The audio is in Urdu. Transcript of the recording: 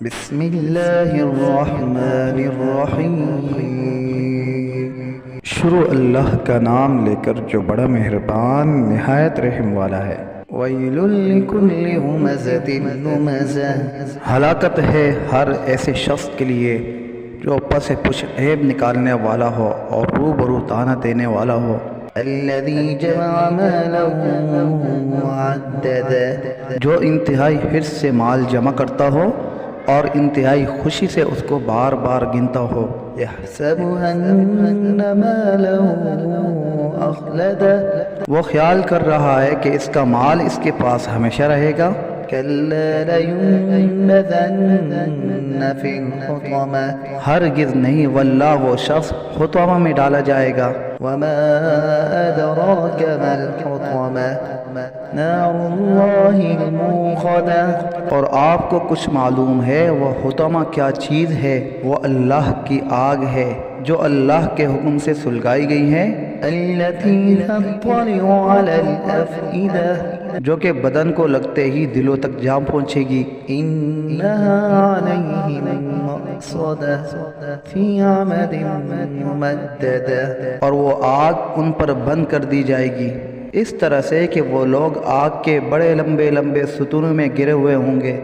بسم اللہ الرحمن الرحیم۔ شروع اللہ کا نام لے کر جو بڑا مہربان نہایت رحم والا ہے۔ ویل لکل ہمزۃ لمزہ، ہلاکت ہے ہر ایسے شخص کے لیے جو پس پش عیب نکالنے والا ہو اور روبرو تانا دینے والا ہو۔ الذی جمع مالا وعددہ، جو انتہائی حرص سے مال جمع کرتا ہو اور انتہائی خوشی سے اس کو بار بار گنتا ہو۔ یحسب ان مالہ اخلدہ، وہ خیال کر رہا ہے کہ اس کا مال اس کے پاس ہمیشہ رہے گا۔ کلا لینبذن فی الحطمہ، ہرگز نہیں واللہ وہ شخص حطمہ میں ڈالا جائے گا۔ وما ادراک ما الحطمہ، نار اللہ الموقدہ، اور آپ کو کچھ معلوم ہے وہ حطمہ کیا چیز ہے؟ وہ اللہ کی آگ ہے جو اللہ کے حکم سے سلگائی گئی ہے۔ التی تطلع علی الافئدہ، جو کہ بدن کو لگتے ہی دلوں تک جا پہنچے گی۔ انہا علیہم مؤصدہ فی عمد ممددہ، اور وہ آگ ان پر بند کر دی جائے گی اس طرح سے کہ وہ لوگ آگ کے بڑے لمبے لمبے ستونوں میں گرے ہوئے ہوں گے۔